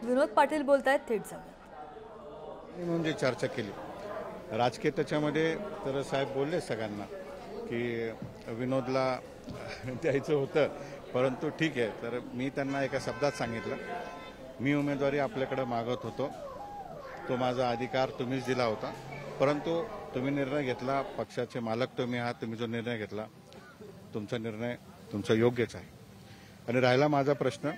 विनोद पाटील बोलतायत, थेट जाऊया. म्हणजे चर्चा केली राजकीय त्याच्यामध्ये, तर साहेब बोलले सगळ्यांना की विनोदला द्यायचं होतं, परंतु ठीक आहे. तर मी त्यांना एका शब्दात सांगितलं, मी उमेदवारी आपल्याकडे मागत होतो, तो माझा अधिकार तुम्हीच दिला होता, परंतु तुम्ही निर्णय घेतला, पक्षाचे मालक तुम्ही आहात, तुम्ही जो निर्णय घेतला तुमचा निर्णय तुमचा योग्यच आहे. आणि राहिला माझा प्रश्न,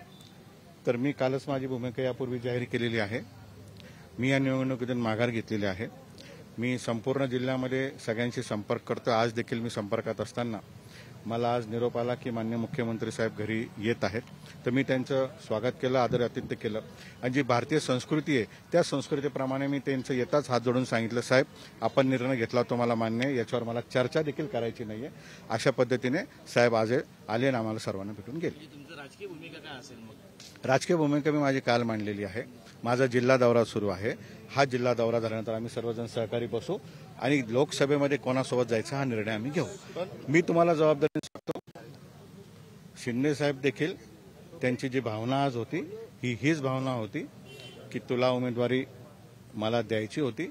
तर मी कालच माझी भूमिका यापूर्वी जाहीर केलेली आहे. मी या निवडणुकीतून माघार घेतलेली आहे. मी संपूर्ण जिल्ह्यामध्ये सगळ्यांशी संपर्क करतो. आज देखील मी संपर्कात असताना मला आज निरोप आला की माननीय मुख्यमंत्री साहेब घरी येत आहेत. तर मी त्यांचं स्वागत केलं, आदर आतिथ्य केलं. आणि जी भारतीय संस्कृती आहे त्या संस्कृतीप्रमाणे मी त्यांचं येताच हात जोडून सांगितलं, साहेब आपण निर्णय घेतला तो मला मान्य आहे, याच्यावर मला चर्चा देखील करायची नाही आहे. अशा पद्धतीने साहेब आज आले आणि आम्हाला सर्वांना भेटून गेले. राजकीय भूमिका काय असेल मग? राजकीय भूमिका मी माझी काल मांडलेली आहे. माझा जिल्हा दौरा सुरू आहे. हा जिल्हा दौरा झाल्यानंतर आम्ही सर्वजण सहकारी बसू आणि लोकसभेमध्ये कोणासोबत जायचा हा निर्णय आम्ही घेऊ. मी तुम्हाला जबाबदारी सांगतो, शिंदे साहेब देखील त्यांची जी भावना आज होती हीच भावना होती की तुला उमेदवारी मला द्यायची होती,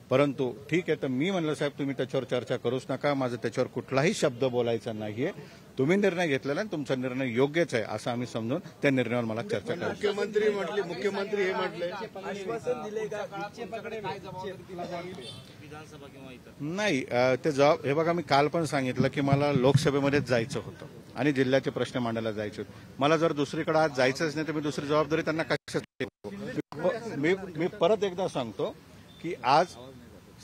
परंतु ठीक आहे. तर मी म्हणलं, साहेब तुम्ही त्याच्यावर चर्चा करूच नका, माझं त्याच्यावर कुठलाही शब्द बोलायचा नाहीये. तुम्ही निर्णय घेतलेला आणि तुमचा निर्णय योग्यच आहे असं आम्ही समजून त्या निर्णयावर मला चर्चा करायची. मुख्यमंत्री हे म्हटले नाही, ते जबाब हे बघा, मी काल पण सांगितलं की मला लोकसभेमध्येच जायचं होतं आणि जिल्ह्याचे प्रश्न मांडायला जायचे होते. मला जर दुसरीकडे आज जायचंच नाही तर मी दुसरी जबाबदारी त्यांना कशासाठी देऊ? मी परत एकदा सांगतो की आज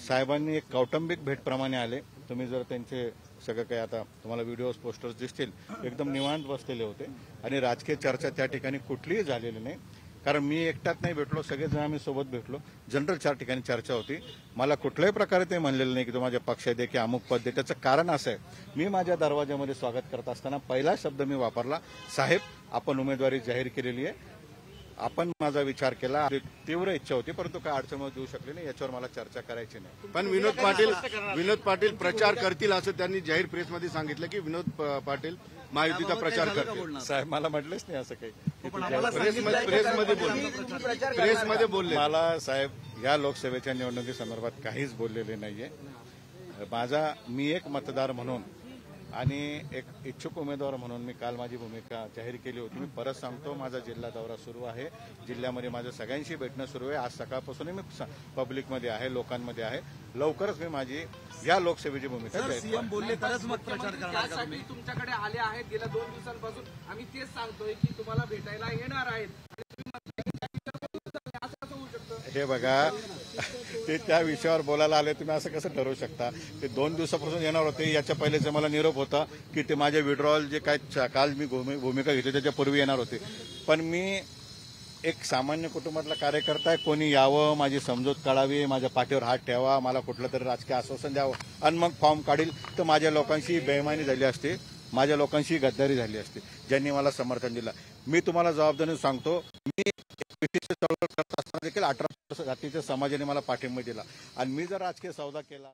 साहेबांनी एक कौटुंबिक भेटप्रमाणे आले. तुम्ही जर त्यांचे सगळं काही आता तुम्हाला व्हिडिओज पोस्टर्स दिसतील, एकदम निवांत बसलेले होते आणि राजकीय चर्चा त्या ठिकाणी कुठलीही झालेली नाही. कारण मी एकटाच नाही भेटलो, सगळेजण आम्ही सोबत भेटलो. जनरल 4 ठिकाणी चर्चा होती. मला कुठल्याही प्रकारे ते म्हणलेलं नाही की तो माझ्या पक्षात दे की अमुक पद दे. त्याचं कारण असं आहे, मी माझ्या दरवाजामध्ये स्वागत करत असताना पहिला शब्द मी वापरला, साहेब आपण उमेदवारी जाहीर केलेली आहे, आपण माझा विचार केला, तीव्र इच्छा होती परंतु काय अडचण देऊ शकली नाही, याच्यावर मला चर्चा करायची नाही. पण विनोद पाटील प्रचार करतील असं त्यांनी जाहीर प्रेसमध्ये सांगितलं की विनोद पाटील महायुतीचा प्रचार करतील. साहेब मला म्हटलेच नाही असं काही. प्रेसमध्ये बोलले. मला साहेब या लोकसभेच्या निवडणुकीसंदर्भात काहीच बोललेले नाहीये. मी एक मतदार म्हणून आणि एक इच्छुक उमेदवार म्हणून मी काल माझी भूमिका जाहीर केली होती. मी परत सांगतो, माझा जिल्हा दौरा सुरू आहे. जिल्ह्यामध्ये माझं सगळ्यांशी भेटणं सुरू आहे. आज सकाळपासून मी पब्लिकमध्ये आहे, लोकांमध्ये आहे. लवकरच मी माझी या लोकसभेची भूमिका जाहीर बोलले तरच मत प्रचार करणार. तुमच्याकडे आले आहेत गेल्या 2 दिवसांपासून, आम्ही तेच सांगतोय की तुम्हाला भेटायला येणार आहेत. हे बघा, ते त्या विषयावर बोलायला आले, तुम्ही असं कसं ठरवू शकता? ते 2 दिवसापासून येणार होते. याच्या पहिलेच मला निरोप होता की ते माझे विड्रॉल जे काय काल मी भूमिका घेतली त्याच्यापूर्वी येणार होते. पण मी एक सामान्य कुटुंबातला कार्यकर्ता आहे. कोणी यावं, माझी समजूत काढावी, माझ्या पाठीवर हात ठेवा, मला कुठलं तरी राजकीय आश्वासन द्यावं आणि मग फॉर्म काढील, तर माझ्या लोकांशी बेईमानी झाली असते, माझ्या लोकांशी गद्दारी झाली असते ज्यांनी मला समर्थन दिलं. मी तुम्हाला जबाबदारीने सांगतो, मी विशिष्ट चळवळ करत असताना देखील 18 जातीच्या समाजाने मला पाठिंबा दिला आणि मी जर राजकीय सौदा केला